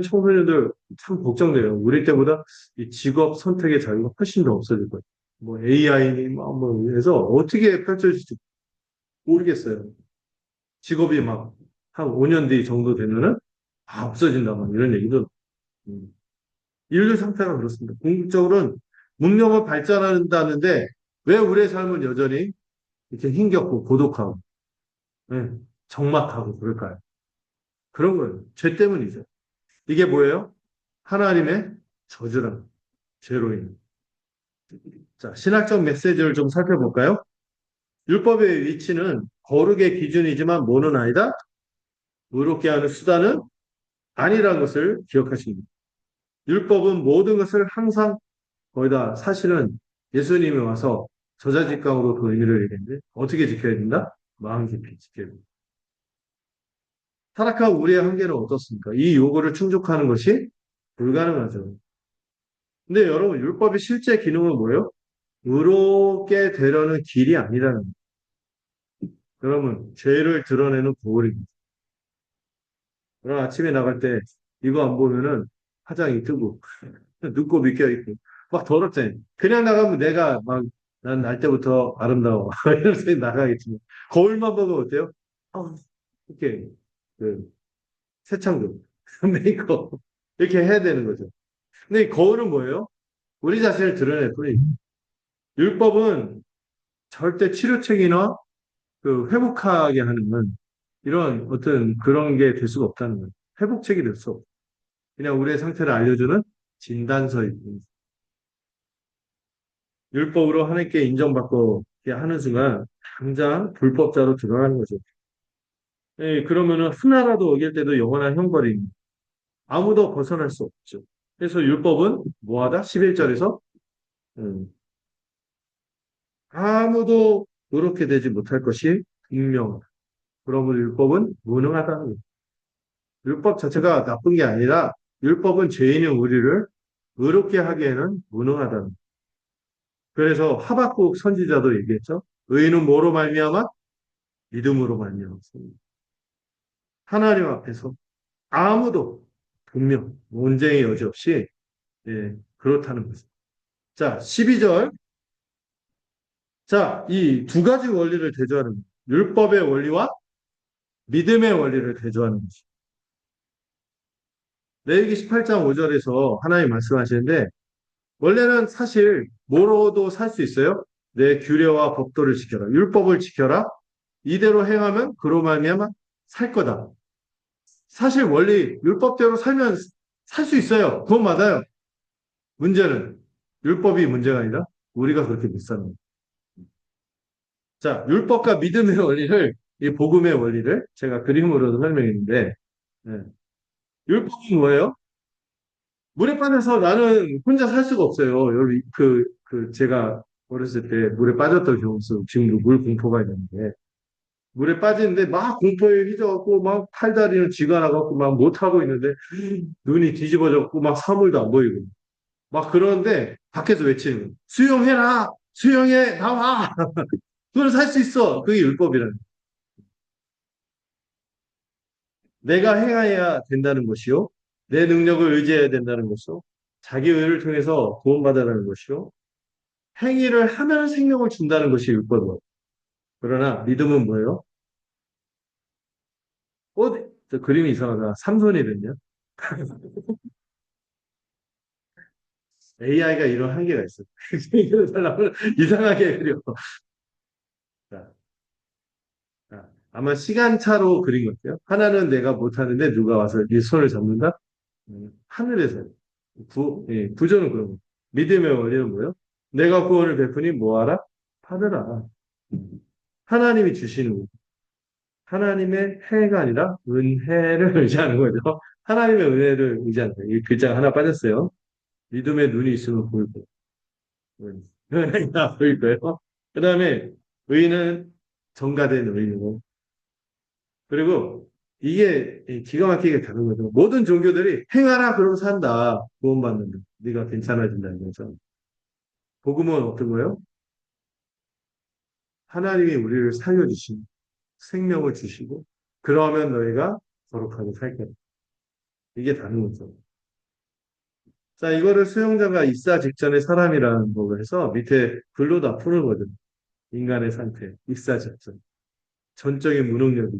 청소년들 참 걱정돼요. 우리 때보다 이 직업 선택의 자유가 훨씬 더 없어질 거예요. 뭐 AI니 뭐 해서 어떻게 펼쳐질지 모르겠어요. 직업이 막 한 5년 뒤 정도 되면은 없어진다 막 이런 얘기도 음. 인류 상태가 그렇습니다. 궁극적으로는 문명을 발전한다는데 왜 우리의 삶은 여전히 이렇게 힘겹고 고독하고 예, 적막하고 그럴까요? 그런 거예요. 죄 때문이죠. 이게 뭐예요? 하나님의 저주란 죄로 인해. 자, 신학적 메시지를 좀 살펴볼까요? 율법의 위치는 거룩의 기준이지만 뭐는 아니다? 의롭게 하는 수단은 아니라는 것을 기억하십니다. 율법은 모든 것을 항상 거기다 사실은 예수님이 와서 저자직강으로 그 의미를 얘기했는데 어떻게 지켜야 된다? 마음 깊이 지켜야 된다. 타락한 우리의 한계는 어떻습니까? 이 요구를 충족하는 것이 불가능하죠. 근데 여러분 율법의 실제 기능은 뭐예요? 의롭게 되려는 길이 아니라는 거예요. 여러분 죄를 드러내는 거울입니다. 여러분 아침에 나갈 때 이거 안 보면은 화장이 뜨고 눕고 믿겨 있고 막 더럽잖아요. 그냥 나가면 내가 막 난 날 때부터 아름다워 이런 생각이 나가겠지만 거울만 보면 어때요? 이렇게 그 새창도 메이크업 이렇게 해야 되는 거죠. 근데 이 거울은 뭐예요? 우리 자신을 드러낼 뿐이에요. 율법은 절대 치료책이나 그 회복하게 하는 이런 어떤 그런 게 될 수가 없다는 거예요. 회복책이 될 수 없어. 그냥 우리의 상태를 알려주는 진단서일 뿐. 율법으로 하나님께 인정받고 하는 순간 당장 불법자로 들어가는 거죠. 예, 그러면은 하나라도 어길 때도 영원한 형벌입니다. 아무도 벗어날 수 없죠. 그래서 율법은 뭐하다? 11절에서 아무도 그렇게 되지 못할 것이 분명하다. 그러므로 율법은 무능하다는 거예요. 율법 자체가 나쁜 게 아니라 율법은 죄인인 우리를 의롭게 하기에는 무능하다는 거예요. 그래서 하박국 선지자도 얘기했죠. 의인은 뭐로 말미암아? 믿음으로 말미암았습니다. 하나님 앞에서 아무도 분명 논쟁의 여지 없이 예, 그렇다는 거죠. 자, 12절. 자, 이 두 가지 원리를 대조하는 거예요. 율법의 원리와 믿음의 원리를 대조하는 거죠. 레위기 18장 5절에서 하나님 말씀하시는데 원래는 사실 뭐로도 살 수 있어요? 내 규례와 법도를 지켜라. 율법을 지켜라. 이대로 행하면 그로 말미암아 살 거다. 사실 원리 율법대로 살면 살 수 있어요. 그건 맞아요. 문제는 율법이 문제가 아니라 우리가 그렇게 못 사는 거예요. 자, 율법과 믿음의 원리를 이 복음의 원리를 제가 그림으로도 설명했는데 네. 율법은 뭐예요? 물에 빠져서 나는 혼자 살 수가 없어요. 여러분 제가 어렸을 때 물에 빠졌던 경우 있어요. 지금도 물 공포가 있는데 물에 빠지는데 막 공포에 휘저었고 막 팔다리는 쥐가 나갖고 막 못하고 있는데 눈이 뒤집어졌고 막 사물도 안 보이고 막 그러는데 밖에서 외치는 거예요. 수영해라! 수영해! 나와! 그걸 살 수 있어! 그게 율법이라는 거예요. 내가 행해야 된다는 것이요. 내 능력을 의지해야 된다는 것이요. 자기 의를 통해서 구원받아라는 것이요. 행위를 하면 생명을 준다는 것이 율법이에요. 그러나 믿음은 뭐예요? 저 그림이 이상하다. 삼손이거든요. AI가 이런 한계가 있어. 이상하게 그려. 자, 아마 시간차로 그린 것 같아요. 하나는 내가 못하는데 누가 와서 네 손을 잡는다? 하늘에서. 구조는 그런 거. 믿음의 원리는 뭐예요? 내가 구원을 베푸니 뭐하라? 받으라. 음, 하나님이 주시는 거. 하나님의 해가 아니라 은혜를 의지하는 거죠. 하나님의 은혜를 의지하는 거예요. 이 글자가 하나 빠졌어요. 믿음의 눈이 있으면 보일 거예요. 은혜가 보일 거예요. 그 다음에 의는 정가된 의이고 그리고 이게 기가 막히게 다른 거죠. 모든 종교들이 행하라 그러면 산다. 구원받는다. 네가 괜찮아진다는 거죠. 복음은 어떤 거예요? 하나님이 우리를 살려주신 생명을 주시고 그러면 너희가 거룩하게 살게. 이게 다른 거죠. 자, 이거를 수용자가 입사 직전의 사람이라는 걸로 해서 밑에 글로 다 푸는 거죠. 인간의 상태, 입사 직전. 전적인 무능력이.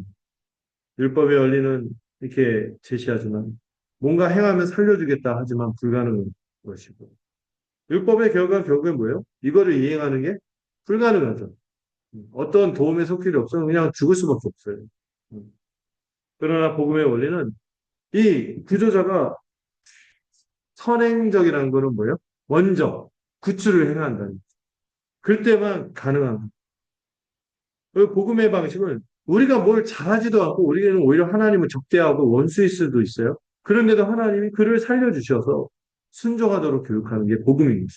율법의 원리는 이렇게 제시하지만 뭔가 행하면 살려주겠다 하지만 불가능한 것이고. 율법의 결과는 결국엔 뭐예요? 이거를 이행하는 게 불가능하죠. 어떤 도움의 속길이 없으면 그냥 죽을 수밖에 없어요. 음. 그러나 복음의 원리는 이 구조자가 선행적이라는 거는 뭐예요? 먼저 구출을 행한다는 거죠. 그때만 가능한 거예요. 그 복음의 방식은 우리가 뭘 잘하지도 않고 우리는 오히려 하나님을 적대하고 원수일 수도 있어요. 그런데도 하나님이 그를 살려주셔서 순종하도록 교육하는 게 복음입니다.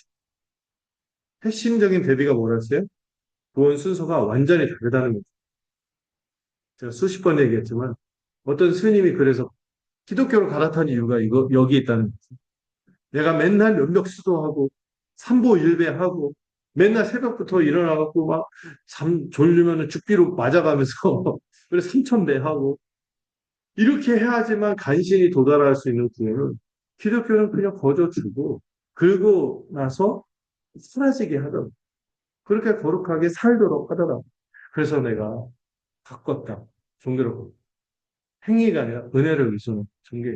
핵심적인 대비가 뭐랬어요? 구원 순서가 완전히 다르다는 거죠. 제가 수십 번 얘기했지만 어떤 스님이 그래서 기독교로 갈아탄 이유가 여기 있다는 거죠. 내가 맨날 면벽 수도하고 삼보일배하고 맨날 새벽부터 일어나갖고 막 잠 졸리면 죽비로 맞아가면서 그래서 삼천배하고 이렇게 해야지만 간신히 도달할 수 있는 구원은 기독교는 그냥 거저 주고 그러고 나서 사라지게 하더라고. 그렇게 거룩하게 살도록 하더라고. 그래서 내가 바꿨다. 종교를 행위가 아니라 은혜를 위해서 종교.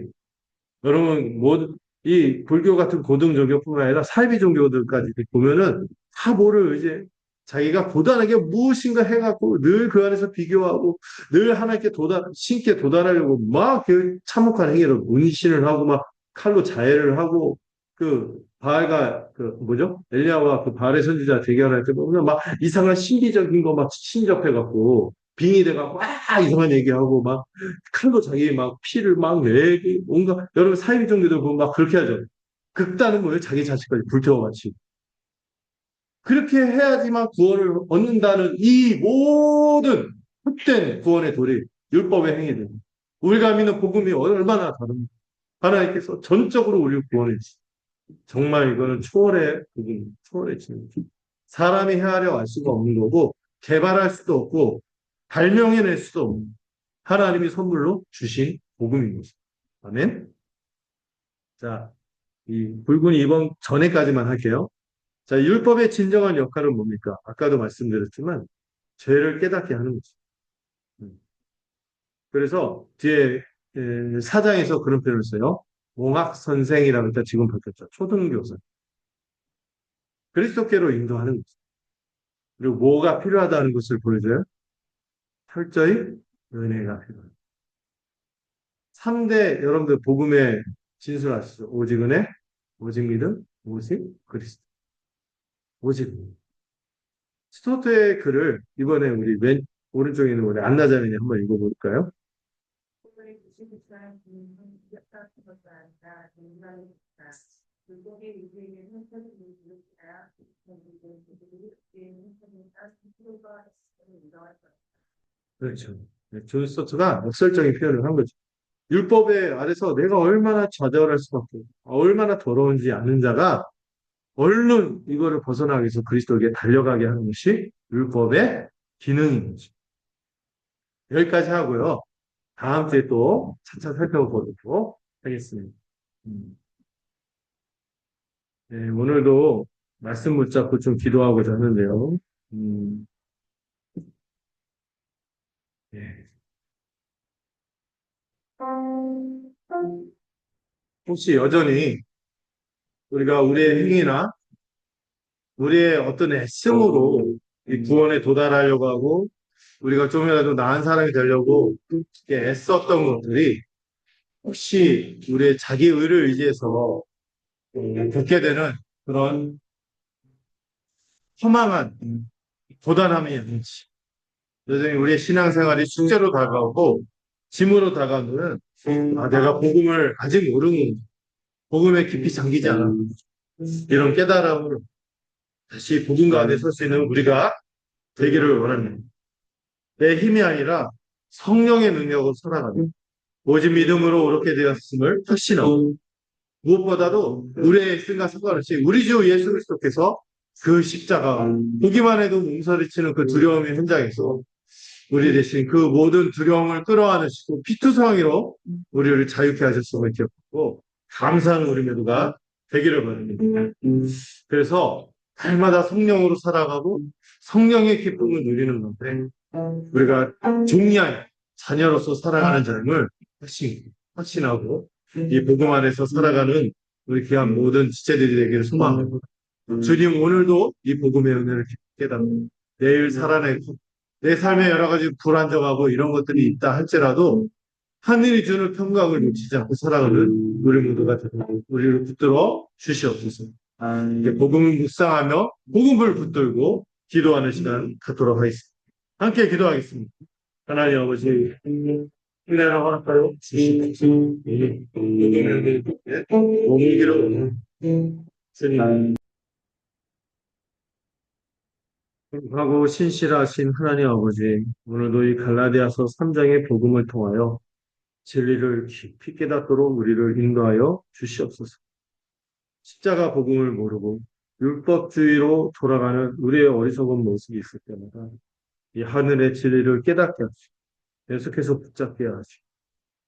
여러분, 모든, 이 불교 같은 고등 종교뿐만 아니라 사이비 종교들까지 보면은 다 뭐를 이제 자기가 고단하게 무엇인가 해갖고 늘 그 안에서 비교하고 늘 하나님께 신께 도달하려고 막 그 참혹한 행위로 문신을 하고 막 칼로 자해를 하고 그 바알과 그 뭐죠? 엘리야와 그 바알의 선지자 대결할 때 보면 막 이상한 신비적인 거 막 신접해갖고 빙의 돼갖고 와 이상한 얘기하고 막 칼로 자기 막 피를 막 내기 뭔가 여러분 사이비 종교들 보면 막 그렇게 하죠. 극단은 뭐예요? 자기 자식까지 불태워가지고 그렇게 해야지만 구원을 얻는다는 이 모든 헛된 구원의 도리 율법의 행위들 우리가 믿는 복음이 얼마나 다릅니까? 하나님께서 전적으로 우리를 구원해 주시 정말 이거는 초월의 복음, 초월의 진리. 사람이 헤아려 알 수가 없는 거고 개발할 수도 없고 발명해낼 수도 없는 하나님이 선물로 주신 복음입니다. 아멘. 자, 이 붉은 이번 전에까지만 할게요. 자, 율법의 진정한 역할은 뭡니까? 아까도 말씀드렸지만 죄를 깨닫게 하는 거죠. 음. 그래서 뒤에 사장에서 그런 표현을 써요. 몽학 선생이라고 일단 지금 바뀌었죠. 초등교사. 그리스도께로 인도하는 거죠. 그리고 뭐가 필요하다는 것을 보여줘요. 철저히 은혜가 필요합니다. 3대 여러분들 복음의 진술 아시죠? 오직 은혜, 오직 믿음, 오직 그리스도. 오직 은혜. 스토트의 글을 이번에 우리 왼 오른쪽에 있는 우리 안나자매님 한번 읽어볼까요? 그들이 주시는 기억하는 것도 아니라 인간이 있다. 물고기 위기에 현실을 이루어야 그들이 현실이다. 스스로가 인정할 것이다. 그렇죠. 네, 존 스토트가 역설적인 표현을 한 거죠. 율법의 아래서 내가 얼마나 좌절할 수밖에, 얼마나 더러운지 아는 자가 얼른 이거를 벗어나기 위해서 그리스도에게 달려가게 하는 것이 율법의 기능인 거죠. 여기까지 하고요. 다음 주에 또 차차 살펴보도록 하겠습니다. 음. 네, 오늘도 말씀 붙잡고 좀 기도하고자 하는데요. 음, 예. 혹시 여전히 우리가 우리의 행위나 우리의 어떤 애씀으로 이 구원에 도달하려고 하고 우리가 좀이라도 나은 사람이 되려고 이렇게 애썼던 것들이 혹시 우리의 자기 의를 의지해서 겪게 되는 그런 허망한 고단함이 있는지 여전히 우리의 신앙생활이 숙제로 다가오고 짐으로 다가오는 내가 복음을 아직 모르는 복음에 깊이 잠기지 않아 이런 깨달음으로 다시 복음 가운데 설 수 있는 우리가 되기를 원합니다. 내 힘이 아니라 성령의 능력으로 살아가는 오직 믿음으로 옳게 되었음을 확신하고 무엇보다도 우리의 쓴과 상관없이 우리 주 예수 그리스도께서 그 십자가 보기만 해도 몸서리치는 그 두려움의 현장에서 우리 대신 그 모든 두려움을 끌어안으시고 피투성이로 우리를 자유케 하셨음을 기억하고 감사하는 우리 모두가 되기를 바랍니다. 그래서 날마다 성령으로 살아가고 성령의 기쁨을 누리는 건데 우리가 종리한 자녀로서 살아가는 삶을 확신하고 이 복음 안에서 살아가는 우리 귀한 모든 지체들이 되기를 소망합니다. 주님 오늘도 이 복음의 은혜를 깨닫고 내일 살아내고 내 삶에 여러 가지 불안정하고 이런 것들이 있다 할지라도 하늘이 주는 평강을 놓치지 않고 살아가는 우리 모두가 되고 우리를 붙들어 주시옵소서. 이제 복음을 묵상하며 복음을 붙들고 기도하는 시간 갖도록 하겠습니다. 함께 기도하겠습니다. 하나님 아버지 은혜라고 할까요? 주시옵소서. 몸을 길어 주님 하고 신실하신 하나님 아버지 오늘도 이 갈라디아서 3장의 복음을 통하여 진리를 깊이 깨닫도록 우리를 인도하여 주시옵소서. 십자가 복음을 모르고 율법주의로 돌아가는 우리의 어리석은 모습이 있을 때마다 이 하늘의 진리를 깨닫게 하시고 계속해서 붙잡게 하시고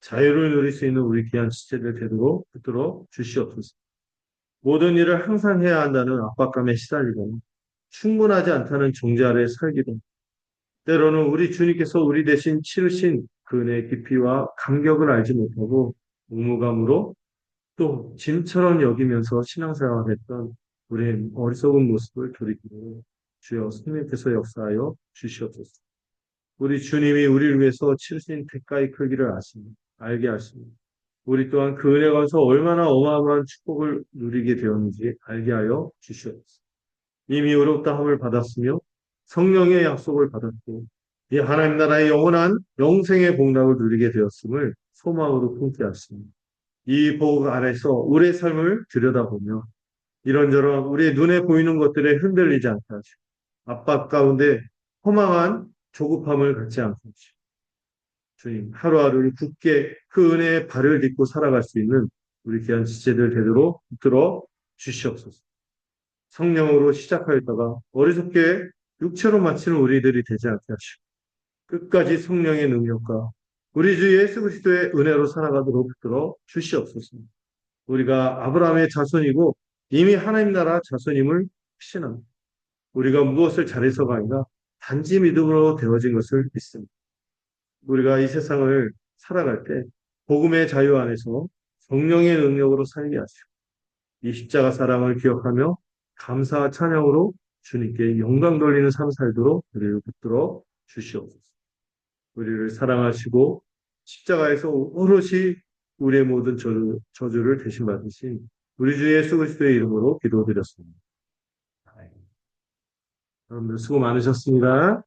자유를 누릴 수 있는 우리 귀한 지체들 되도록 붙들어 주시옵소서. 모든 일을 항상 해야 한다는 압박감에 시달리거나 충분하지 않다는 정죄 아래 살기도 때로는 우리 주님께서 우리 대신 치르신 그 은혜의 깊이와 감격을 알지 못하고 무무감으로 또 짐처럼 여기면서 신앙생활했던 우리의 어리석은 모습을 돌이키고 주여 성령께서 역사하여 주시옵소서. 우리 주님이 우리를 위해서 치르신 대가의 크기를 알게 하시니 우리 또한 그 은혜 가운데서 얼마나 어마어마한 축복을 누리게 되었는지 알게 하여 주시옵소서. 이미 의롭다함을 받았으며 성령의 약속을 받았고 이 하나님 나라의 영원한 영생의 복락을 누리게 되었음을 소망으로 품게 하십니다. 이 복 안에서 우리의 삶을 들여다보며 이런저런 우리의 눈에 보이는 것들에 흔들리지 않게 하시고 압박 가운데 허망한 조급함을 갖지 않게 하시고 주님 하루하루를 굳게 그 은혜의 발을 딛고 살아갈 수 있는 우리 귀한 지체들 되도록 붙들어 주시옵소서. 성령으로 시작하였다가 어리석게 육체로 마치는 우리들이 되지 않게 하시고 끝까지 성령의 능력과 우리 주 예수 그리스도의 은혜로 살아가도록 붙들어 주시옵소서. 우리가 아브라함의 자손이고 이미 하나님 나라 자손임을 확신합니다. 우리가 무엇을 잘해서가 아니라 단지 믿음으로 되어진 것을 믿습니다. 우리가 이 세상을 살아갈 때 복음의 자유 안에서 성령의 능력으로 살게 하시고 이 십자가 사랑을 기억하며 감사와 찬양으로 주님께 영광 돌리는 삶 살도록 우리를 붙들어 주시옵소서. 우리를 사랑하시고 십자가에서 오롯이 우리의 모든 저주를 대신 받으신 우리 주 예수 그리스도의 이름으로 기도드렸습니다. 여러분들 수고 많으셨습니다.